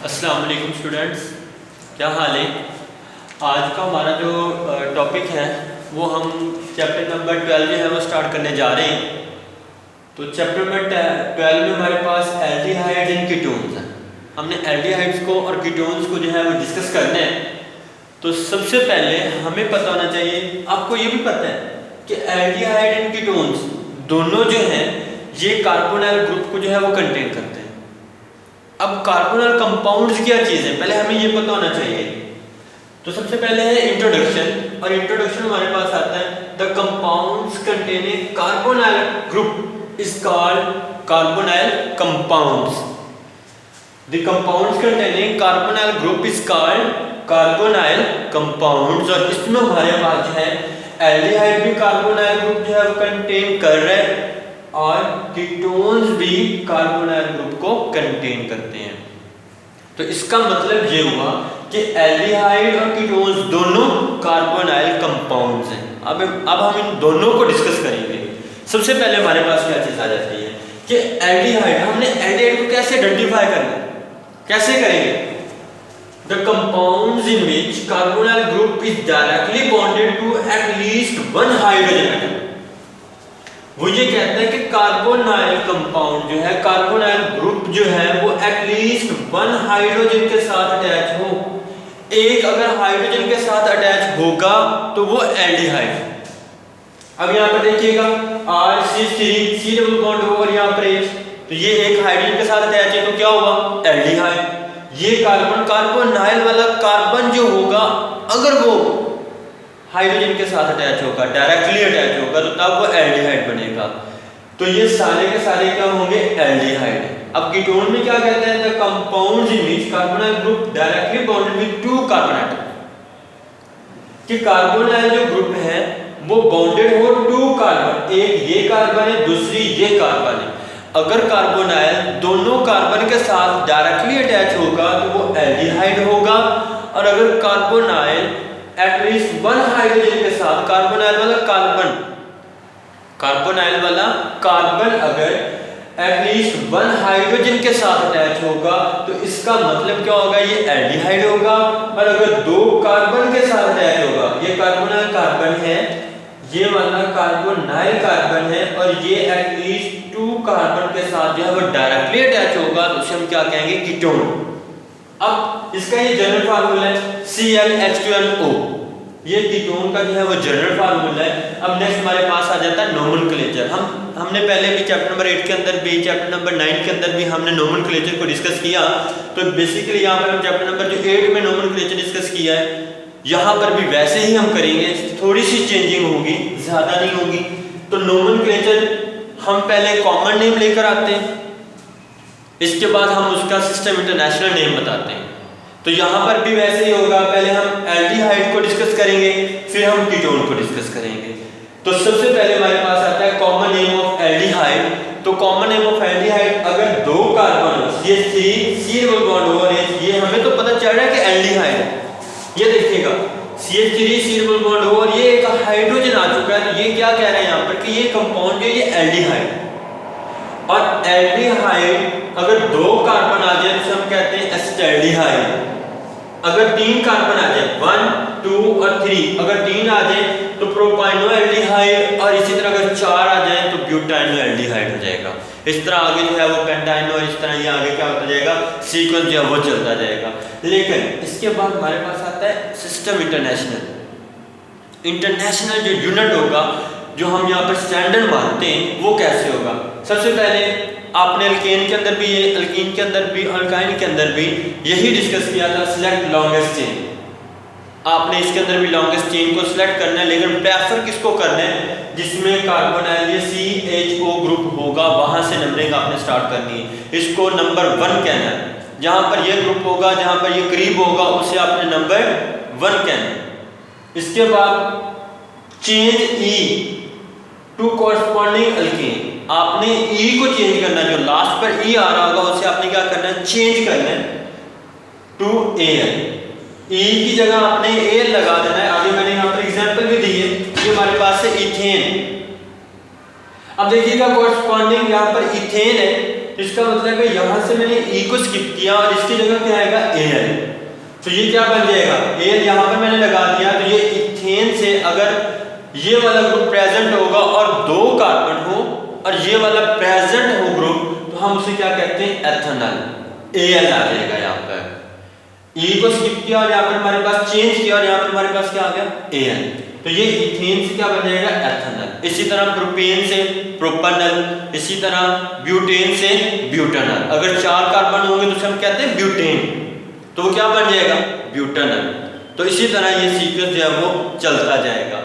अस्सलाम वालेकुम स्टूडेंट्स, क्या हाल है। आज का हमारा जो टॉपिक है वो हम चैप्टर नंबर 12 जो है वो स्टार्ट करने जा रहे हैं। तो चैप्टर नंबर 12 में हमारे पास एल्डिहाइड्स एंड कीटोन्स हैं। हमने एल्डिहाइड्स को और कीटोन्स को जो है वो डिस्कस करना है। तो सबसे पहले हमें पता होना चाहिए, आपको ये भी पता है कि एल्डिहाइड एंड कीटोन्स दोनों जो हैं ये कार्बोनाइल ग्रुप को जो है वो कंटेन करते हैं। अब कार्बोनाइल कंपाउंड्स क्या चीज़ है, पहले हमें ये पता होना चाहिए। तो सबसे पहले है इंट्रोडक्शन, और इंट्रोडक्शन हमारे पास आता है the compounds containing carbonyl group is called carbonyl compounds. The compounds containing carbonyl group is called carbonyl compounds. और इसमें हमारे पास जो है एल्डिहाइड भी कार्बोनाइल ग्रुप जो है वो कंटेन कर रहे हैं और कीटोन्स भी कार्बोनाइल ग्रुप को कंटेन करते हैं। तो इसका मतलब ये हुआ कि एल्डिहाइड और कीटोन्स दोनों कार्बोनाइल कंपाउंड्स हैं। अब हम इन दोनों को डिस्कस करेंगे। सबसे पहले हमारे पास क्या चीज़ आ जाती है कि एल्डिहाइड, हमने एल्डिहाइड को कैसे आइडेंटिफाई करना है, कैसे करेंगे। The compounds in which carbonyl group is directly bonded to at least one hydrogen atom. वो ये कहता है कि कार्बोनाइल कंपाउंड जो है, कार्बोनाइल ग्रुप जो है वो एटलीस्ट वन हाइड्रोजन के साथ अटैच हो। एक अगर हाइड्रोजन के साथ अटैच होगा तो वो एल्डिहाइड। अब यहाँ पर देखिएगा R(C3) डबल बॉन्ड हो और यहाँ पर H, तो ये एक हाइड्रोजन के साथ अटैच है तो क्या हुआ, एल्डिहाइड। ये कार्बोनाइल वाला कार्बन जो होगा अगर वो हाइड्रोजन के साथ अटैच होगा, डायरेक्टली अटैच होगा, तो तब वो एल्डिहाइड बनेगा। तो ये सारे के सारे क्या होंगे, एल्डिहाइड। अब कीटोन में क्या कहते हैं, the compounds in which carbonyl group directly bonded with two carbon atom. कि कार्बोनाइल जो ग्रुप है वो बॉन्डेड हो टू कार्बन, एक ये कार्बन है दूसरी ये कार्बन है। अगर कार्बोनाइल दोनों कार्बन के साथ डायरेक्टली अटैच होगा तो वो एल्डिहाइड होगा। और अगर कार्बोनाइल एटलीस्ट वन हाइड्रोजन के साथ, कार्बोनाइल वाला कार्बन अगर एटलीस्ट वन हाइड्रोजन के साथ अटैच होगा तो इसका मतलब क्या होगा, ये एल्डिहाइड होगा। और अगर दो कार्बन के साथ अटैच होगा, ये कार्बोनाइल कार्बन है, ये वाला कार्बोनाइल कार्बन है, और ये एटलीस्ट टू कार्बन के साथ जो है वो डायरेक्टली अटैच होगा तो उसे हम क्या कहेंगे, कीटोन। अब इसका ये जनरल फार्मूला है ClH2NO, ये कीटोन का जो है वो जनरल फार्मूला है। अब नेक्स्ट हमारे पास आ जाता है नोमेनक्लेचर। हमने पहले भी चैप्टर नंबर 8 के अंदर भी, चैप्टर नंबर 9 के अंदर भी हमने नोमेनक्लेचर को डिस्कस किया। तो बेसिकली यहाँ पर हम चैप्टर नंबर जो 8 में नोमेनक्लेचर डिस्कस किया है, यहाँ पर भी वैसे ही हम करेंगे, थोड़ी सी चेंजिंग होगी, ज़्यादा नहीं होगी। तो नोमेनक्लेचर हम पहले कॉमन नेम लेकर आते हैं, इसके बाद हम उसका सिस्टम इंटरनेशनल नेम बताते हैं। तो यहाँ पर भी वैसे ही होगा, पहले हम एल्डिहाइड को डिस्कस करेंगे फिर हम कीटोन को डिस्कस करेंगे। तो सबसे पहले हमारे पास आता है कॉमन नेम ऑफ एल्डिहाइड। तो कॉमन नेम ऑफ एल्डिहाइड, अगर दो कार्बन CH3 डबल बॉन्ड हो और ये हमें तो पता चल रहा है कि एल्डिहाइड है। ये देखिएगा CH3 डबल बॉन्ड हो और ये एक हाइड्रोजन आ चुका है, तो ये क्या कह रहे हैं यहाँ पर कि ये कंपाउंड है, ये एल्डिहाइड। और एल्डिहाइड अगर दो कार्बन आ जाए तो हम कहते हैं एसिटाल्डिहाइड। अगर तीन कार्बन आ जाए 1, 2 और 3, अगर 3 आ जाए तो प्रोपाइनो एल्डिहाइड, और इसी तरह अगर 4 आ जाए तो ब्यूटाइनो एल्डिहाइड हो जाएगा। इस तरह आगे जो है वो पेंटाइनो, और इस तरह ये आगे क्या होता जाएगा, सीक्वेंस जो है वो चलता जाएगा। लेकिन इसके बाद हमारे पास आता है सिस्टम इंटरनेशनल जो यूनिट होगा, जो हम यहाँ पर स्टैंडर्ड मानते हैं, वो कैसे होगा। सबसे पहले आपने अल्केन के अंदर भी, ये अल्कीन के अंदर भी, अल्काइन के अंदर भी यही डिस्कस किया था, सिलेक्ट लॉन्गेस्ट चेन। आपने इसके अंदर भी लॉन्गेस्ट चेन को सिलेक्ट करना है, लेकिन प्रेफर किसको करना है, जिसमें कार्बोनाइल ये CHO ग्रुप होगा, वहां से नंबरिंग आपने स्टार्ट करनी है। इसको नंबर 1 कहना है। जहां पर ये ग्रुप होगा, जहां पर ये करीब होगा, उसे आपने नंबर 1 कहना है। इसके बाद change E to corresponding alkane, आपने E को चेंज करना, जो लास्ट पर E आ रहा होगा उसे आपने क्या करना है, चेंज करना है टू Al। E की जगह आपने Al लगा देना है। आगे मैंने यहाँ पर एग्जांपल भी दिए, ये हमारे पास है इथेन। अब देखिएगा कॉरस्पॉन्डिंग यहाँ पर इथेन है, इसका मतलब है यहाँ से मैंने E को स्किप किया और इसकी जगह क्या आएगा Al। तो ये क्या बन जाएगा Al, यहाँ पर मैंने लगा दिया। तो ये इथेन से अगर ये वाला ग्रुप प्रेजेंट होगा और 2 कार्बन हो और ये वाला प्रेजेंट हो ग्रुप, तो हम उसे क्या कहते हैं एथेनॉल। Al आ जाएगा यहाँ पर। E को स्किप किया और यहाँ पर हमारे पास चेंज किया और यहाँ पर हमारे पास क्या आ गया Al। तो ये इथेन से क्या बन जाएगा एथेनॉल। इसी तरह प्रोपेन से प्रोपेनॉल, इसी तरह ब्यूटेन से ब्यूटेनॉल। अगर 4 कार्बन होंगे तो उसे हम कहते हैं ब्यूटेन, तो वो क्या बन जाएगा ब्यूटेनॉल। तो इसी तरह ये सीक्वेंस जो है वो चलता जाएगा।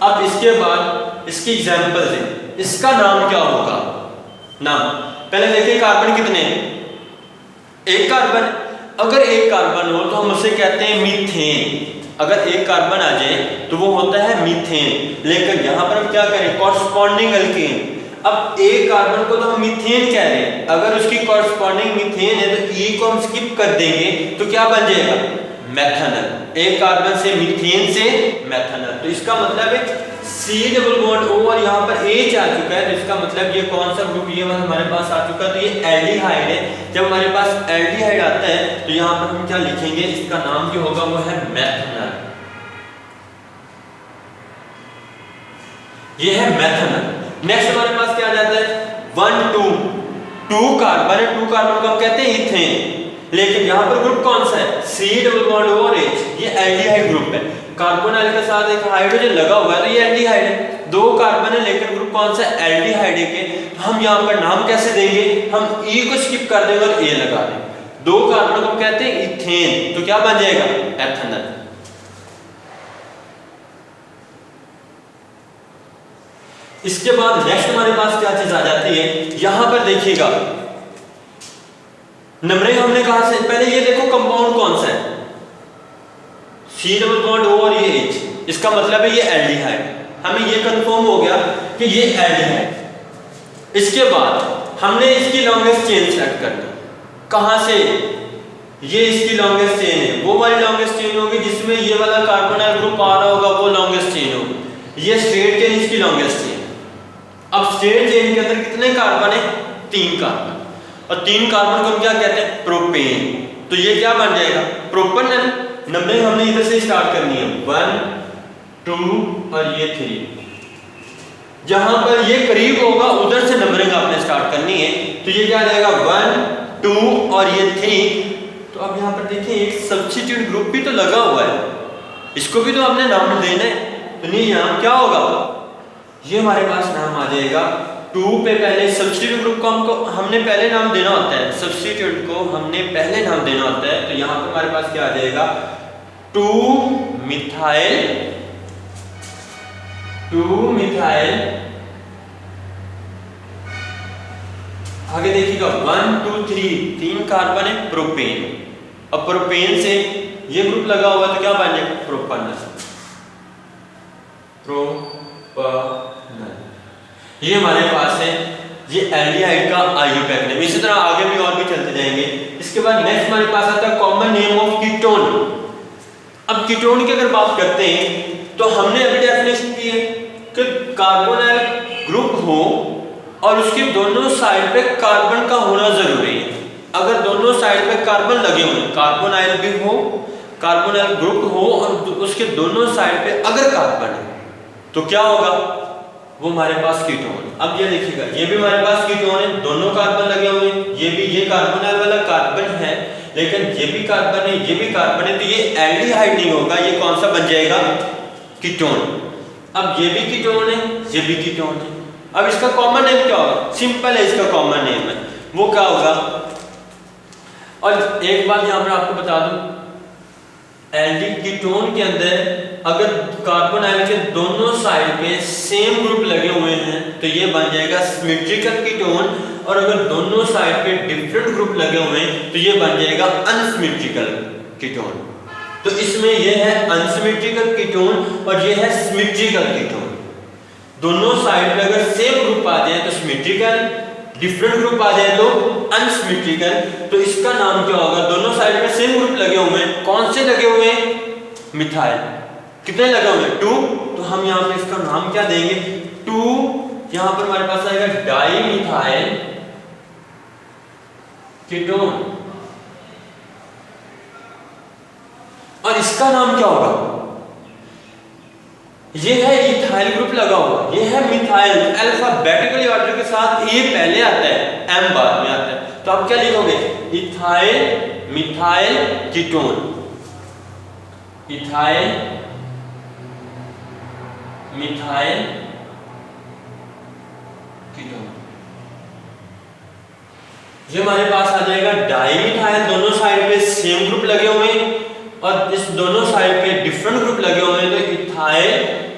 अब इसके बाद इसकी एग्जांपल से इसका नाम क्या होगा। नाम पहले देखिए कार्बन कितने हैं, 1 कार्बन। अगर 1 कार्बन हो तो हम उसे कहते हैं मीथेन। अगर 1 कार्बन आ जाए तो वो होता है मीथेन। लेकिन यहाँ पर हम क्या करें कॉरस्पॉन्डिंग अल्केन। अब 1 कार्बन को तो हम मीथेन कह रहे हैं, अगर उसकी कॉरस्पॉन्डिंग मीथेन है तो E को हम स्किप कर देंगे तो क्या बन जाएगा मेथनॉल। 1 कार्बन से मीथेन से मेथनॉल। तो इसका मतलब है C डबल बॉन्ड O और यहाँ पर H आ चुका है। तो इसका मतलब ये कौन सा ग्रुप ये हमारे पास आ चुका है, तो ये एल्डिहाइड है। जब हमारे पास एल्डिहाइड आता है तो यहाँ पर हम क्या लिखेंगे, इसका नाम जो होगा वो है मेथनॉल। ये है मेथनॉल। नेक्स्ट हमारे पास क्या आ जाता है 1 2 कार्बन है। 2 कार्बन को हम कहते हैं इथेन। लेकिन यहाँ पर ग्रुप कौन सा है C डबल बॉन्ड O और H, ये एल्डिहाइड ग्रुप है। कार्बोनाइल के साथ एक हाइड्रोजन लगा हुआ है तो ये एल्डिहाइड है। 2 कार्बन है लेकिन ग्रुप कौन सा है एल्डिहाइड के। तो हम यहाँ पर नाम कैसे देंगे, हम E को स्किप कर देंगे और A लगा देंगे। 2 कार्बन को हम कहते हैं इथेन, तो क्या बन जाएगा एथेनॉल। इसके बाद नेक्स्ट हमारे पास क्या चीज आ जाती है, यहां पर देखिएगा नंबरिंग हमने कहा से पहले ये देखो कंपाउंड कौन सा है C डबल बॉन्ड O और ये H, इसका मतलब है ये एल्डिहाइड। हमें ये कंफर्म हो गया कि ये एल्डिहाइड। इसके बाद हमने इसकी लॉन्गेस्ट चेन सेलेक्ट करनी। कहां से, ये इसकी लॉन्गेस्ट चेन है, वो वाली लॉन्गेस्ट चेन होगी जिसमें ये वाला कार्बोनाइल ग्रुप आ रहा होगा, वो लॉन्गेस्ट चेन होगी। ये स्ट्रेट चेन इसकी लॉन्गेस्ट चेन। अब स्ट्रेट चेन के अंदर कितने कार्बन है 3 कार्बन, और 3 कार्बन को हम क्या कहते हैं प्रोपेन। तो ये क्या बन जाएगा प्रोपेनॉल। नंबरिंग हमने इधर से स्टार्ट करनी है 1 2 और ये 3। जहां पर ये करीब होगा उधर से नंबरिंग आपने स्टार्ट करनी है। तो ये क्या आ जाएगा 1 2 और ये 3। तो अब यहाँ पर देखिए एक सब्स्टिट्यूट ग्रुप भी तो लगा हुआ है, इसको भी तो आपने नाम देना है। तो नहीं यहाँ क्या होगा, ये हमारे पास नाम आ जाएगा 2 पे पहले सब्स्टिट्यूट ग्रुप को हमने पहले नाम देना होता है, सब्स्टिट्यूट को हमने पहले नाम देना होता है। तो यहाँ पर हमारे पास क्या आ जाएगा 2 मिथाइल। आगे देखिएगा 1 2 3 कार्बन है प्रोपेन। अब प्रोपेन से ये ग्रुप लगा हुआ तो क्या बन जाएगा प्रोपेनॉल। ये हमारे पास है ये एल्डिहाइड का आइयूपैक नेम। इसी तरह आगे भी और भी चलते जाएंगे। इसके बाद नेक्स्ट हमारे पास आता है कॉमन नेम ऑफ कीटोन। अब कीटोन की अगर बात करते हैं तो हमने अभी डेफिनेशन की है कि कार्बोनाइल ग्रुप हो और उसके दोनों साइड पे कार्बन का होना जरूरी है। अगर दोनों साइड पे कार्बन लगे हुए, कार्बोनाइल भी हो, कार्बोनाइल ग्रुप हो और उसके दोनों साइड पे अगर कार्बन है तो क्या होगा, वो हमारे पास कीटोन। अब ये देखिएगा ये भी हमारे पास कीटोन है, दोनों कार्बन लगे हुए हैं। ये भी ये कार्बोनाइल वाला कार्बन है लेकिन ये भी कार्बन है, ये भी कार्बन है। तो ये एल्डिहाइड नहीं होगा, ये कौन सा बन जाएगा कीटोन। अब ये भी कीटोन है, ये भी कीटोन है। अब इसका कॉमन नेम क्या होगा, सिंपल है, इसका कॉमन नेम है वो क्या होगा। और एक बात यहां पर आपको बता दूं, एल्डिहाइड कीटोन के अंदर अगर कार्बोनाइल के दोनों साइड पे सेम ग्रुप लगे हुए हैं तो ये बन जाएगा सिमेट्रिकल कीटोन, और अगर दोनों साइड पे डिफरेंट ग्रुप लगे हुए हैं तो ये बन जाएगा अनसिमेट्रिकल कीटोन। तो इसमें ये है अनसिमेट्रिकल कीटोन और ये है सिमेट्रिकल कीटोन। दोनों साइड पे अगर सेम ग्रुप आ जाए तो सिमेट्रिकल, डिफरेंट ग्रुप आ जाए तो अनसिमेट्रिकल। तो इसका नाम क्या होगा, दोनों साइड पे सेम ग्रुप लगे हुए हैं, कौन से लगे हुए हैं मिथाइल। कितने लगे हुए 2, तो हम यहाँ पे इसका नाम क्या देंगे 2। यहाँ पर हमारे पास आएगा डाई मिथाइल कीटोन, और इसका नाम क्या होगा? ये है इथाइल ग्रुप लगा हुआ, ये है मिथाइल। अल्फाबेटिकली ऑर्डर के साथ ए पहले आता है, एम बाद में आता है। तो आप क्या लिखोगे? Ethyl methyl ketone, ethyl methyl ketone. ये हमारे पास आ जाएगा डाईमिथाइल, दोनों साइड पे सेम ग्रुप लगे हुए हैं और इस दोनों साइड पे डिफरेंट ग्रुप लगे हुए हैं, तो इथाइल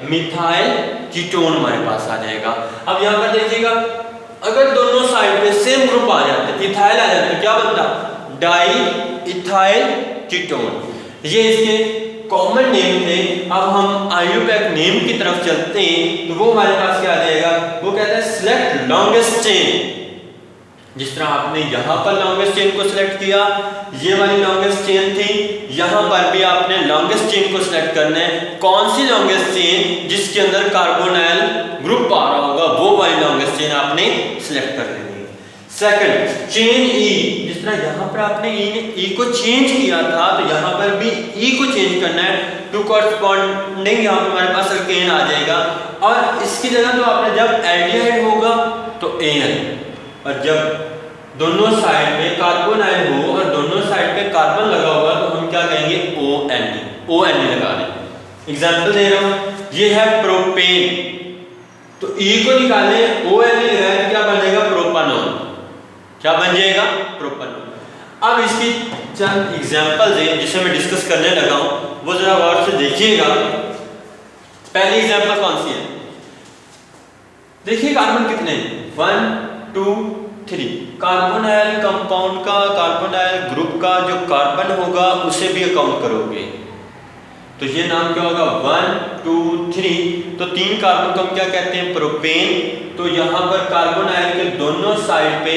मिथाइल कीटोन हमारे पास आ जाएगा। अब यहां पर देखिएगा, अगर दोनों साइड पे सेम ग्रुप आ जाते, इथाइल आ जाते, क्या बनता? Di ethyl ketone. ये इसके कॉमन नेम थे। अब हम आईयूपैक नेम की तरफ चलते हैं, तो वो हमारे पास क्या आ जाएगा? वो कहता है सिलेक्ट लॉन्गेस्ट चेन। जिस तरह आपने यहाँ पर लॉन्गेस्ट चेन को सिलेक्ट किया, ये वाली लॉन्गेस्ट चेन थी, यहाँ पर भी आपने लॉन्गेस्ट चेन को सिलेक्ट करना है। कौन सी लॉन्गेस्ट चेन? जिसके अंदर कार्बोनाइल ग्रुप आ रहा होगा, वो वाली लॉन्गेस्ट चेन आपने सिलेक्ट कर लेनी है। सेकंड, चेन ई। जिस तरह यहाँ पर आपने ई को चेंज किया था, तो यहाँ पर भी ई को चेंज करना है टू कॉरस्पॉन्डिंग। यहाँ पर हमारे पास अल्केन आ जाएगा, और इसकी जगह तो आपने जब एल्डिहाइड होगा तो एन, और जब दोनों साइड पे कार्बोनाइल हो और दोनों साइड पे कार्बन लगा होगा, तो हम क्या कहेंगे? ओ एन डी लगा दें। एग्जांपल दे रहा हूं, ये है प्रोपेन, तो ई को निकाले, ओ एन डी लगाए तो क्या बन जाएगा? प्रोपानोन। क्या बन जाएगा? प्रोपानोन। अब इसकी चंद एग्जांपल्स हैं जिसे मैं डिस्कस करने लगा हूं, वो जरा गौर से देखिएगा। पहली एग्जांपल कौन सी है? देखिए कार्बन कितने हैं? 1 2 3। कार्बोनाइल कंपाउंड का, कार्बोनाइल ग्रुप का जो कार्बन होगा उसे भी अकाउंट करोगे, तो ये नाम क्या होगा? 1 2 3। तो 3 कार्बन को हम क्या कहते हैं? प्रोपेन। तो यहाँ पर कार्बोनाइल के दोनों साइड पे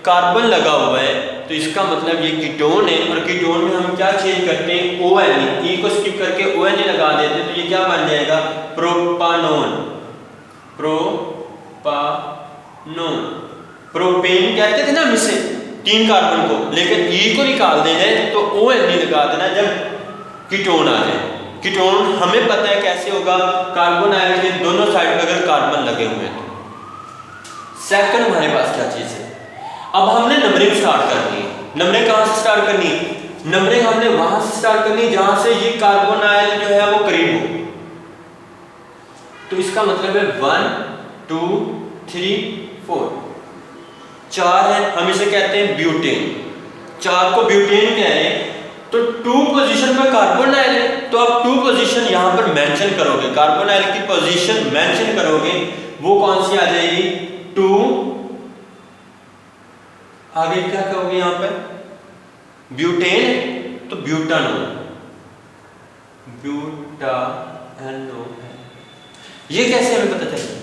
कार्बन लगा हुआ है, तो इसका मतलब ये कीटोन है, और कीटोन में हम क्या चेंज करते हैं? ओ एन ई को स्किप करके ओ एन लगा देते हैं, तो ये क्या बन जाएगा? प्रोपानोन। प्रोपानोन। प्रोपेन कहते थे ना हम इसे 3 कार्बन को, लेकिन ई को निकाल देना है तो ओ एन डी लगा देना जब कीटोन आ जाए। कीटोन हमें पता है कैसे होगा? कार्बोनाइल के दोनों साइड पर अगर कार्बन लगे हुए हैं तो। सेकंड हमारे पास क्या चीज है? अब हमने नंबरिंग स्टार्ट करनी है। नंबरिंग कहां से स्टार्ट करनी है? नंबरिंग हमने वहां से स्टार्ट करनी है जहां से ये कार्बोनाइल जो है वो करीब हो। तो इसका मतलब है 1 2 3 4, 4 है, हम इसे कहते हैं ब्यूटेन। 4 को ब्यूटेन कह रहे हैं, तो 2 पोजीशन पर कार्बोनाइल है, तो आप 2 पोजीशन यहां पर मेंशन करोगे, कार्बोनाइल की पोजीशन मेंशन करोगे, वो कौन सी आ जाएगी? 2। आगे क्या कहोगे? यहां पर ब्यूटेन, तो ब्यूटानोन। ब्यूटानोन। ये कैसे हमें पता चला?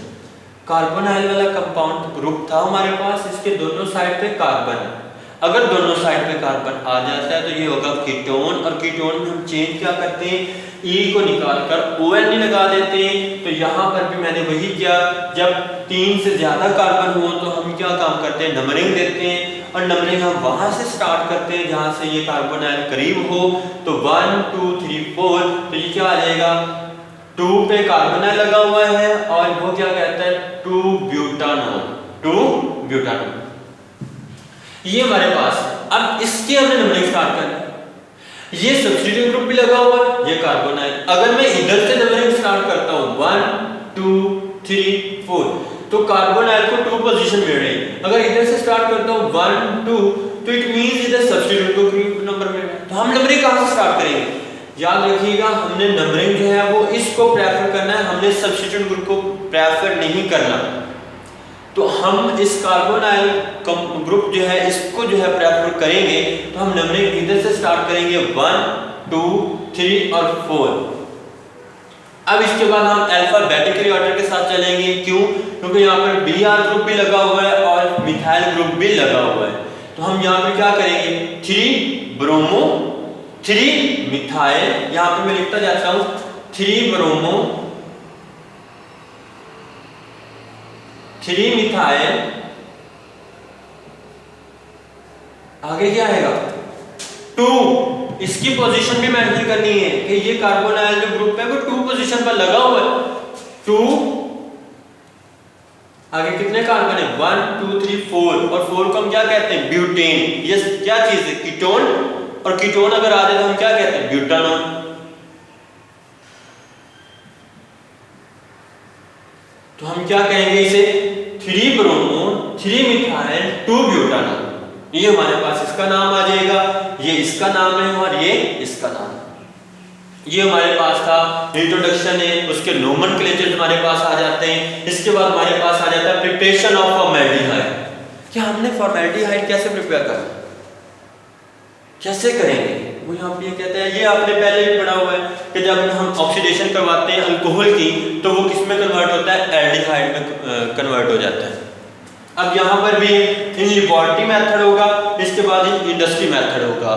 कार्बोनाइल वाला कंपाउंड ग्रुप था हमारे पास, इसके दोनों साइड पे कार्बन है। अगर दोनों साइड पे कार्बन आ जाता है तो ये होगा कीटोन, और कीटोन में हम चेंज क्या करते हैं? ई को निकालकर ओ एन डी लगा देते हैं। तो यहाँ पर भी मैंने वही किया, जब 3 से ज्यादा कार्बन हो तो हम क्या काम करते हैं? नंबरिंग देते हैं, और नंबरिंग हम वहां से स्टार्ट करते हैं जहां से ये कार्बोनाइल करीब हो। तो 1 2 3 4, तो ये क्या आ जाएगा? 2 पे कार्बोनाइल लगा हुआ है, और वो क्या कहता है? 2 ब्यूटानोन। 2 ब्यूटानोन। ये हमारे पास। अब इसके हमने नंबरिंग स्टार्ट करना है। ये सब्स्टिट्यूट ग्रुप भी लगा हुआ है, ये कार्बोनाइल। अगर मैं इधर से नंबरिंग स्टार्ट करता हूं 1 2 3 4, तो कार्बोनाइल को 2 पोजीशन मिल रही है। अगर इधर से स्टार्ट करता हूं 1 2, तो इट मींस इधर सब्स्टिट्यूट ग्रुप नंबर मिल रहा है। तो हम नंबरिंग कहां से स्टार्ट करेंगे? याद रखिएगा, हमने नंबरिंग जो है वो इसको प्रेफर करना है, हमने सब्स्टिट्यूट ग्रुप को प्रेफर नहीं करना। तो हम इस कार्बोनाइल ग्रुप जो है इसको जो है प्रेफर करेंगे, तो हम नंबरिंग इधर से स्टार्ट करेंगे 1 2 3 और 4। अब इसके बाद हम अल्फाबेटिकली ऑर्डर के साथ चलेंगे। क्यों? क्योंकि यहाँ पर Br ग्रुप भी लगा हुआ है और मिथाइल ग्रुप भी लगा हुआ है। तो हम यहाँ पर क्या करेंगे? 3 ब्रोमो 3 मिथाइल, यहाँ पर मैं लिखता जाता हूँ 3 ब्रोमो 3 मिथाइल आगे क्या आएगा 2, इसकी पोजीशन भी मेंशन करनी है कि ये कार्बोनाइल जो ग्रुप है वो 2 पोजीशन पर लगा हुआ है। 2 आगे कितने कार्बन है 1 2 3 4 और 4 को हम क्या कहते हैं ब्यूटेन। ये क्या चीज है कीटोन, और कीटोन अगर आ जाए तो हम क्या कहते हैं ब्यूटानॉन। तो हम क्या कहेंगे इसे 3 ब्रोमो 3 मिथाइल 2 ब्यूटानॉन। ये हमारे पास इसका नाम आ जाएगा, ये इसका नाम है और ये इसका नाम है। ये हमारे पास था इंट्रोडक्शन है, उसके नोमेनक्लेचर हमारे पास आ जाते हैं। इसके बाद हमारे पास आ जाता है प्रिपरेशन ऑफ फॉर्मेल्डिहाइड। क्या हमने फॉर्मेल्डिहाइड कैसे प्रिपेयर करना, कैसे करेंगे, वो यहाँ पे कहते हैं, ये आपने पहले भी पढ़ा हुआ है कि जब हम ऑक्सीडेशन करवाते हैं अल्कोहल की तो वो किस में कन्वर्ट होता है एल्डिहाइड में कन्वर्ट हो जाता है। अब यहाँ पर भी इन लेबोरेटरी मेथड होगा, इसके बाद इंडस्ट्री मेथड होगा।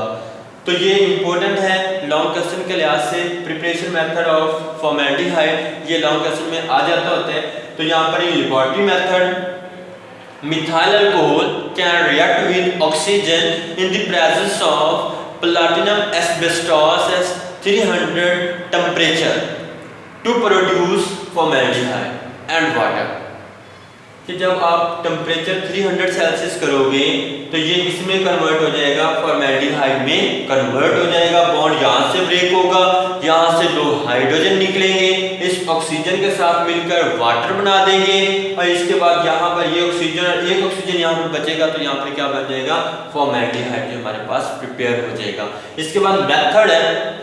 तो ये इंपॉर्टेंट है लॉन्ग क्वेश्चन के लिहाज से, प्रिपरेशन मेथड ऑफ फॉर्मेल्डिहाइड ये लॉन्ग क्वेश्चन में आ जाता होता है। तो यहाँ पर laboratory method methyl alcohol can react with oxygen in the presence of platinum asbestos at 300 temperature to produce formaldehyde and water। कि जब आप टेम्परेचर 300 सेल्सियस करोगे तो ये इसमें कन्वर्ट हो जाएगा, फॉर्मेल्डिहाइड में कन्वर्ट हो जाएगा। बॉन्ड यहाँ से ब्रेक होगा, यहाँ से 2 हाइड्रोजन निकलेंगे, इस ऑक्सीजन के साथ मिलकर वाटर बना देंगे और इसके बाद यहाँ पर ये ऑक्सीजन, एक ऑक्सीजन यहाँ पर बचेगा तो यहाँ पर क्या बन जाएगा फॉर्मेल्डिहाइड जो हमारे पास प्रिपेयर हो जाएगा। इसके बाद मेथड है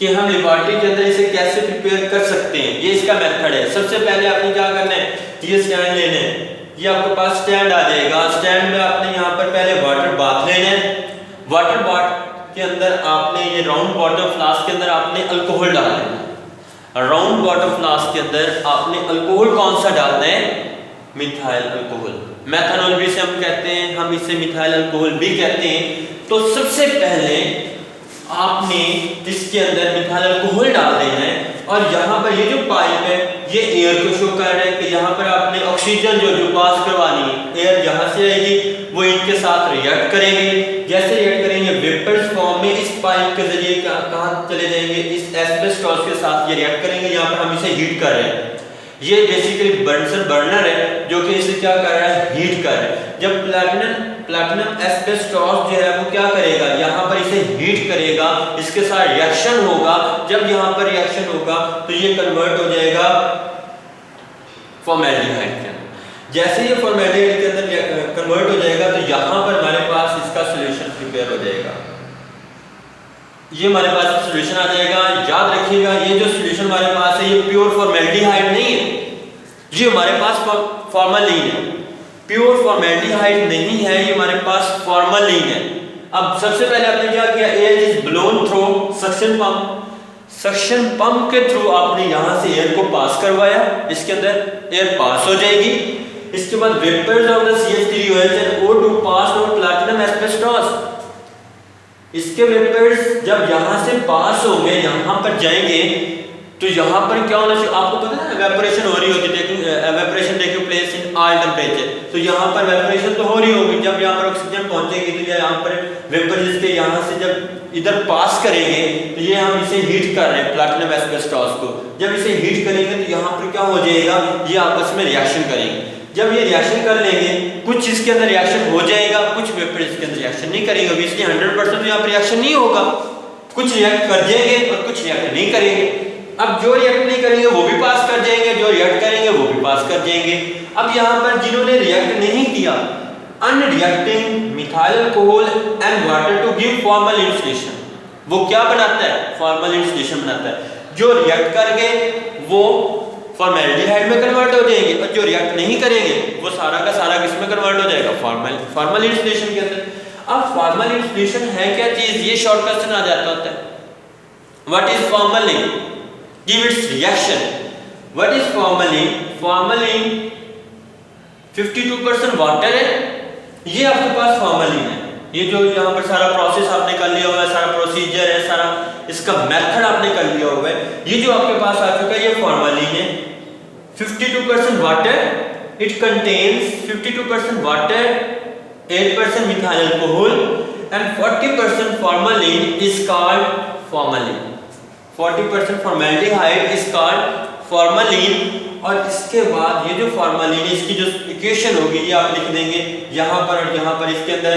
कि हम लेबोरेटरी के अंदर इसे कैसे प्रिपेयर कर सकते हैं, ये इसका मेथड है। सबसे पहले आपने क्या करना है, ये स्टैंड लेने हैं, ये आपके पास स्टैंड आ जाएगा। स्टैंड में आपने यहाँ पर पहले वाटर बाथ लेना है। वाटर बाथ के अंदर आपने ये राउंड बॉटम फ्लास्क के अंदर आपने अल्कोहल डालना है। राउंड बॉटम फ्लास्क के अंदर आपने अल्कोहल कौन सा डालना है, मिथाइल अल्कोहल। मेथनॉल भी इसे हम कहते हैं, हम इसे मिथाइल अल्कोहल भी कहते हैं। तो सबसे पहले आपने इसके अंदर मिथाइल अल्कोहल डाल देना है और यहाँ पर ये जो पाइप है ये एयर को शो कर रहा है कि यहाँ पर आपने ऑक्सीजन जो पास करवानी है, एयर जहाँ से आएगी वो इनके साथ रिएक्ट करेंगे। जैसे रिएक्ट करेंगे वेपर्स फॉर्म में इस पाइप के जरिए कहाँ चले जाएंगे, इस एस्बेस्टॉस के साथ ये रिएक्ट करेंगे। यहाँ पर हम इसे हीट कर रहे हैं, ये बेसिकली बर्नर बर्नर है जो कि इसे क्या कर रहा है हीट कर रहा है। जब प्लैटिनम एस्बेस्टॉस जो है वो क्या करेगा, यहाँ पर इसे हीट करेगा, इसके साथ रिएक्शन होगा। जब यहाँ पर रिएक्शन होगा तो ये कन्वर्ट हो जाएगा फॉर्मेल्डिहाइड के अंदर। जैसे ये फॉर्मेल्डिहाइड के अंदर कन्वर्ट हो जाएगा तो यहाँ पर हमारे पास इसका सॉल्यूशन प्रिपेयर हो जाएगा। ये हमारे पास सॉल्यूशन आ जाएगा। याद रखिएगा ये जो सॉल्यूशन हमारे पास है ये प्योर फॉर्मेल्डिहाइड नहीं है, ये हमारे पास फॉर्मलिन है। प्योर फॉर्मेल्डिहाइड नहीं है, ये हमारे पास फॉर्मलिन है। अब सबसे पहले आपने क्या किया, air is blown through suction pump. Suction pump के थ्रू आपने यहां से एयर को पास करवाया, इसके अंदर एयर पास हो जाएगी। इसके बाद vapours of the CH3OH and O2 pass over platinum asbestos. इसके वेपर्स जब यहां से पास होंगे, यहां पर जाएंगे तो यहाँ पर क्या होना चाहिए, आपको पता है एवेपोरेशन हो रही होती है, evaporation taking place in all temperature. तो यहाँ पर एवेपोरेशन तो हो रही होगी, जब यहाँ पर ऑक्सीजन पहुंचेगी तो यहाँ पर वेपर जिसके यहाँ से जब इधर पास करेंगे तो ये हम इसे हीट कर रहे हैं प्लैटिनम एस्बेस्टॉस को। जब इसे हीट करेंगे तो यहाँ पर क्या हो जाएगा, ये आपस में रिएक्शन करेंगे। जब ये रिएक्शन कर लेंगे, कुछ इसके अंदर रिएक्शन हो जाएगा, कुछ वेपर इसके अंदर रिएक्शन नहीं करेंगे। ऑब्वियसली 100% यहाँ पर रिएक्शन नहीं होगा, कुछ रिएक्ट कर जाएंगे और कुछ रिएक्ट नहीं करेंगे। अब जो रिएक्ट नहीं करेंगे वो भी पास कर जाएंगे, जो रिएक्ट करेंगे वो भी पास कर जाएंगे। अब यहाँ पर जिन्होंने रिएक्ट नहीं किया, unreacting methyl alcohol and water to give formal insulation, वो क्या बनाता है, फॉर्मल इंसुलेशन बनाता है। जो रिएक्ट करेंगे वो फॉर्मेल्डिहाइड में कन्वर्ट हो जाएंगे और जो रिएक्ट नहीं करेंगे वो सारा का सारा किसमें कन्वर्ट हो जाएगा, फॉर्मल इंसुलेशन के अंदर। अब फॉर्मल इंसुलेशन है क्या चीज, ये शॉर्ट क्वेश्चन आ जाता होता है। What is formalin, give its reaction। what is formalin, formalin 52% water है, ये आपके पास फॉर्मलिन है। ये जो यहाँ पर सारा प्रोसेस आपने कर लिया हुआ है, सारा प्रोसीजर है, सारा इसका मेथड आपने कर लिया हुआ है, ये जो आपके पास आ चुका है ये फॉर्मलिन है। 52% water, it contains 52% water, 8% methyl alcohol and 40% formalin is called formalin. 40% formaldehyde is called formalin. और इसके बाद ये जो फॉर्मलिन है इसकी जो इक्वेशन होगी ये आप लिख देंगे यहाँ पर और यहाँ पर। इसके अंदर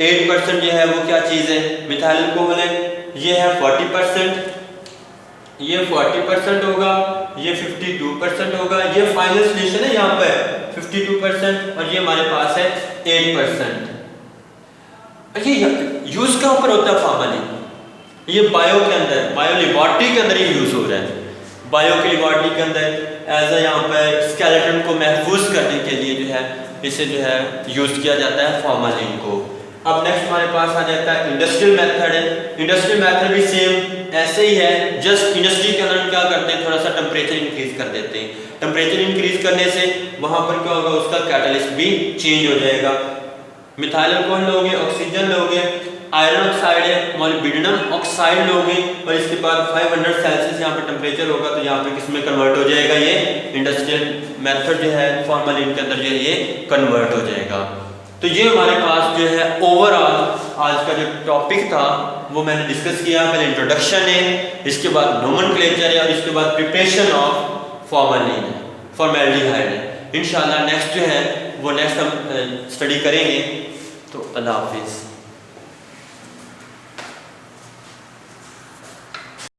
8% जो है वो क्या चीज़ है, मिथाइल अल्कोहल है। ये है 40%, ये 40% होगा, ये 52% होगा। ये फाइनल सोल्यूशन है यहाँ पर 52% और ये हमारे पास है 8%। ये यूज कहाँ पर होता है फॉर्मलिन? ये बायो के अंदर, बायो लेबोरेटरी के अंदर ये यूज हो रहा है। बायो की लेबोरेटरी के अंदर एज अ यहाँ पर स्केलेटन को महफूज करने के लिए जो है इसे जो है यूज किया जाता है फॉर्मलिन को। अब नेक्स्ट हमारे पास आ जाता है इंडस्ट्रियल मेथड है। इंडस्ट्रियल मेथड भी सेम ऐसे ही है, जस्ट इंडस्ट्री के अंदर क्या करते हैं थोड़ा सा टेम्परेचर इंक्रीज कर देते हैं। टेम्परेचर इंक्रीज करने से वहाँ पर क्या होगा, उसका कैटलिस्ट भी चेंज हो जाएगा। मिथाइल अल्कोहल लोगे, ऑक्सीजन लोगे, आयरन ऑक्साइड है, मोलिब्डेनम ऑक्साइड लोगे और इसके बाद 500 सेल्सियस यहाँ पे टेम्परेचर होगा तो यहाँ पे किस में कन्वर्ट हो जाएगा, ये इंडस्ट्रियल मेथड जो है फॉर्मलिन के अंदर जो है ये कन्वर्ट हो जाएगा। तो ये हमारे पास जो है ओवरऑल आज का जो टॉपिक था वो मैंने डिस्कस किया। पहले इंट्रोडक्शन है, इसके बाद नोमेनक्लेचर है और इसके बाद प्रिपरेशन ऑफ फॉर्मलिन है, फॉर्मेल्डिहाइड है। इंशाल्लाह नेक्स्ट जो है वो नेक्स्ट हम स्टडी करेंगे। तो अल्लाह हाफिज़।